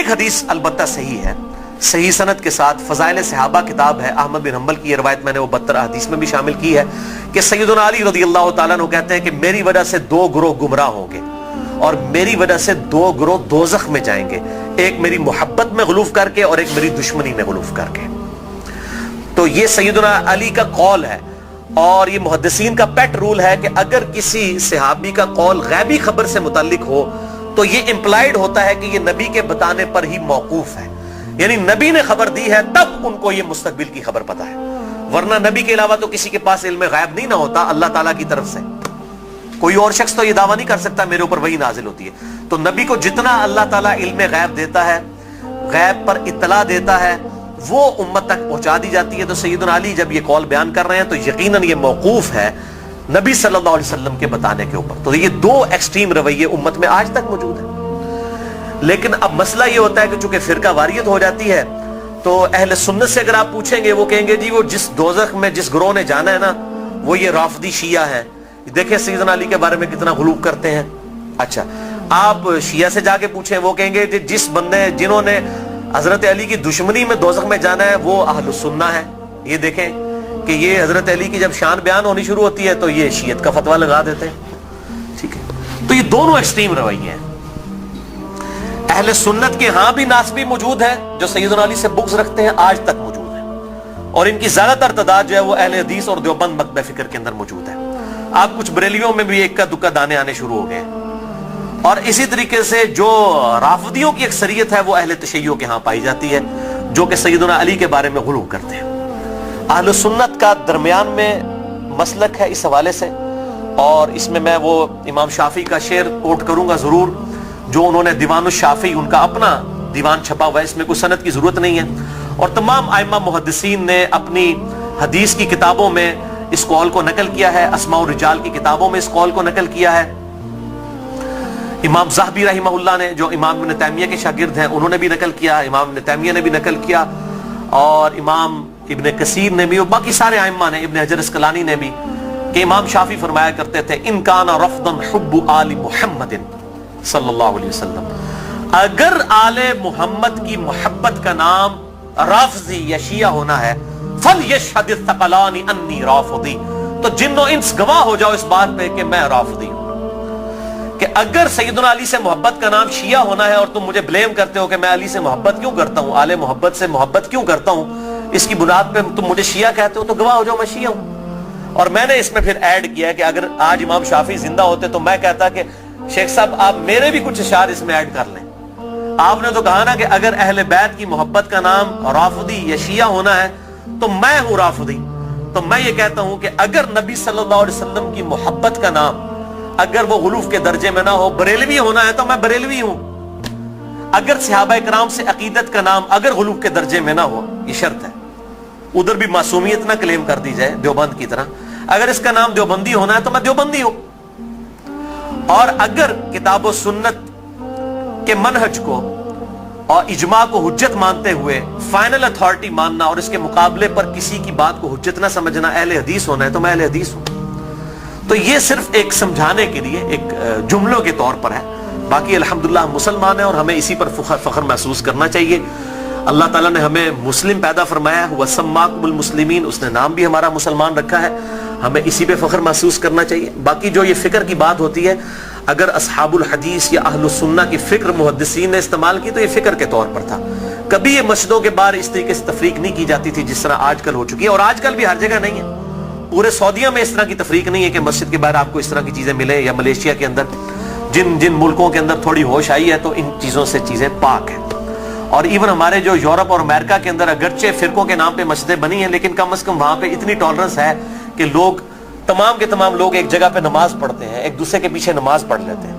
ایک حدیث البتہ صحیح ہے، صحیح سند کے ساتھ، فضائل صحابہ کتاب ہے، احمد بن حنبل کی یہ روایت میں نے وہ 72 حدیث میں بھی شامل کی ہے کہ سیدنا علی رضی اللہ تعالیٰ عنہ کہتے ہیں کہ میری وجہ سے 2 گروہ گمراہ ہوں گے اور میری وجہ سے 2 گروہ دوزخ میں جائیں گے، ایک میری محبت میں غلوف کر کے اور ایک میری دشمنی میں غلوف کر کے۔ تو یہ سیدنا علی کا قول ہے، اور یہ محدثین کا پیٹ رول ہے کہ اگر کسی صحابی کا قول غیبی خبر سے متعلق ہو تو یہ امپلائیڈ ہوتا ہے کہ یہ نبی کے بتانے پر ہی موقوف ہے، یعنی نبی نے خبر دی ہے تب ان کو یہ مستقبل کی خبر پتا ہے، ورنہ نبی کے علاوہ تو کسی کے پاس علم غیب نہیں نہ ہوتا اللہ تعالیٰ کی طرف سے۔ کوئی اور شخص تو یہ دعویٰ نہیں کر سکتا میرے اوپر وحی نازل ہوتی ہے، تو نبی کو جتنا اللہ تعالیٰ علم غیب دیتا ہے، غیب پر اطلاع دیتا ہے، وہ امت تک پہنچا دی جاتی ہے۔ تو سیدنا علی جب یہ قول بیان کر رہے ہیں تو یقیناً یہ موقوف ہے نبی صلی اللہ علیہ وسلم کے بتانے کے اوپر۔ تو یہ 2 ایکسٹریم رویے امت میں آج تک موجود ہیں۔ لیکن اب مسئلہ یہ ہوتا ہے کہ چونکہ فرقہ واریت ہو جاتی ہے تو اہل سنت سے اگر آپ پوچھیں گے وہ کہیں گے جی وہ جس دوزخ میں جس گروہ نے جانا ہے نا وہ یہ رافضی شیعہ ہے، دیکھیں سیدنا علی کے بارے میں کتنا غلو کرتے ہیں۔ اچھا آپ شیعہ سے جا کے پوچھیں وہ کہیں گے جس بندے جنہوں نے حضرت علی کی دشمنی میں دوزخ میں جانا ہے وہ اہل السنہ ہے۔ یہ دیکھیں کہ یہ حضرت علی کی جب شان بیان ہونی شروع ہوتی ہے تو یہ شیعت کا فتویٰ لگا دیتے ہیں، ٹھیک ہے۔ تو یہ دونوں ایکسٹریم رویے ہیں۔ اہل سنت کے ہاں بھی ناسبی موجود ہیں جو سیدنا علی سے بغض رکھتے ہیں، آج تک موجود ہیں، اور ان کی زیادہ تر تعداد جو ہے وہ اہل حدیث اور دیوبند مکتبہ فکر کے اندر موجود ہے۔ آپ کچھ بریلیوں میں بھی ایک کا دکا دانے آنے شروع ہو گئے ہیں، اور اسی طریقے سے جو رافضیوں کی اکثریت ہے وہ اہل تشیع کے ہاں پائی جاتی ہے جو کہ سیدنا علی کے بارے میں غلو کرتے ہیں۔ اہل سنت کا درمیان میں مسلک ہے اس حوالے سے، اور اس میں وہ امام شافعی کا شعر کوٹ کروں گا ضرور، جو انہوں نے دیوان الشافعی ان کا اپنا دیوان چھپا ہوا ہے، اس میں کوئی سند کی ضرورت نہیں ہے، اور تمام ائمہ محدثین نے اپنی حدیث کی کتابوں میں اس قول کو نقل کیا ہے، اسماء الرجال کی کتابوں میں اس قول کو نقل کیا ہے۔ امام ذہبی رحمہ اللہ نے جو امام ابن تیمیہ کے شاگرد ہیں انہوں نے بھی نقل کیا، امام ابن تیمیہ نے بھی نقل کیا، اور امام ابن کثیر نے بھی، اور باقی سارے ائمہ نے، ابن حجر اسقلانی نے بھی، کہ امام شافعی فرمایا کرتے تھے ان کان رفضا حب آل محمد صلی اللہ علیہ وسلم، اگر آل محمد کی محبت کا نام رافضی یا شیعہ ہونا ہے فَلْيَشْهَدِ الثَّقَلَانِ أَنِّي رَافِضِي، تو جن و انس گواہ ہو جاؤ اس بات پہ کہ میں رافضی ہوں۔ کہ اگر سیدنا علی سے محبت کا نام شیعہ ہونا ہے اور تم مجھے بلیم کرتے ہو کہ میں علی سے محبت کیوں کرتا ہوں، آل محبت سے محبت کیوں کرتا ہوں، اس کی بنیاد پہ تم مجھے شیعہ کہتے ہو، تو گواہ ہو جاؤ میں شیعہ ہوں۔ اور میں نے اس میں پھر ایڈ کیا کہ اگر آج امام شافعی زندہ ہوتے تو میں کہتا کہ شیخ صاحب آپ میرے بھی کچھ اشعار اس میں ایڈ کر لیں۔ آپ نے تو کہا نا کہ اگر اہل بیت کی محبت کا نام رافضی یا شیعہ ہونا ہے تو میں ہوں رافضی، تو میں یہ کہتا ہوں کہ اگر نبی صلی اللہ علیہ وسلم کی محبت کا نام اگر وہ غلوف کے درجے میں نہ ہو، بریلوی ہونا ہے تو میں بریلوی ہوں۔ اگر صحابہ کرام سے عقیدت کا نام اگر غلوف کے درجے میں نہ ہو، یہ شرط ہے، ادھر بھی معصومیت نہ کلیم کر دی جائے دیوبند کی طرح، اگر اس کا نام دیوبندی ہونا ہے تو میں دیوبندی ہوں۔ اور اگر کتاب و سنت کے منہج کو اور اجماع کو حجت مانتے ہوئے فائنل اتھارٹی ماننا اور اس کے مقابلے پر کسی کی بات کو حجت نہ سمجھنا اہل حدیث ہونا ہے تو میں اہل حدیث ہوں۔ تو یہ صرف ایک سمجھانے کے لیے ایک جملوں کے طور پر ہے، باقی الحمدللہ ہم مسلمان ہیں اور ہمیں اسی پر فخر محسوس کرنا چاہیے۔ اللہ تعالیٰ نے ہمیں مسلم پیدا فرمایا ہے، وَسَمَّاكُمُ الْمُسْلِمِينَ، اس نے نام بھی ہمارا مسلمان رکھا ہے، ہمیں اسی پہ فخر محسوس کرنا چاہیے۔ باقی جو یہ فکر کی بات ہوتی ہے، اگر اصحاب الحدیث یا اہل السنہ کی فکر محدثین نے استعمال کی تو یہ فکر کے طور پر تھا، کبھی یہ مسجدوں کے باہر اس طریقے سے تفریق نہیں کی جاتی تھی جس طرح آج کل ہو چکی ہے، اور آج کل بھی ہر جگہ نہیں ہے۔ پورے سعودیہ میں اس طرح کی تفریق نہیں ہے کہ مسجد کے باہر آپ کو اس طرح کی چیزیں ملیں، یا ملیشیا کے اندر جن ملکوں کے اندر تھوڑی ہوش آئی ہے تو ان چیزوں سے چیزیں پاک ہیں۔ اور ایون ہمارے جو یورپ اور امریکہ کے اندر اگرچہ فرقوں کے نام پہ مسجدیں بنی ہیں لیکن کم از کم وہاں پہ اتنی ٹالرنس ہے کہ لوگ تمام کے تمام لوگ ایک جگہ پہ نماز پڑھتے ہیں، ایک دوسرے کے پیچھے نماز پڑھ لیتے ہیں۔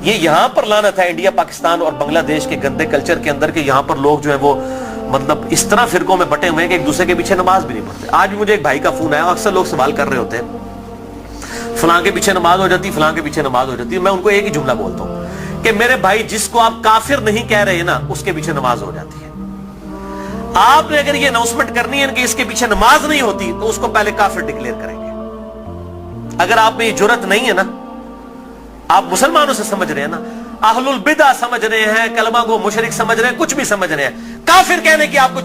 یہ یہاں پر لعنت ہے انڈیا، پاکستان اور بنگلہ دیش کے گندے کلچر کے اندر کہ یہاں پر لوگ جو ہے وہ مطلب اس طرح فرقوں میں بٹے ہوئے ہیں کہ ایک دوسرے کے پیچھے نماز بھی نہیں پڑھتے۔ آج بھی مجھے ایک بھائی کا فون آیا، اکثر لوگ سوال کر رہے ہوتے ہیں فلاں کے پیچھے نماز ہو جاتی، فلاں کے پیچھے نماز ہو جاتی ہے۔ میں ان کو ایک ہی جملہ بولتا ہوں کہ میرے بھائی جس کو آپ کافر نہیں کہہ رہے نا اس کے پیچھے نماز ہو جاتی ہے۔ آپ نے اگر یہ اناؤنسمنٹ کرنی ہے کہ اس کے پیچھے نماز نہیں ہوتی تو اس کو پہلے کافر ڈکلیئر کریں گے۔ اگر آپ میں یہ جرت نہیں ہے نا، آپ مسلمانوں سے سمجھ رہے ہیں نا، اہل البدع سمجھ رہے ہیں, کلمہ کو مشرک سمجھ رہے ہیں, کچھ بھی سمجھ رہے ہیں, کافر کہنے کی آپ کو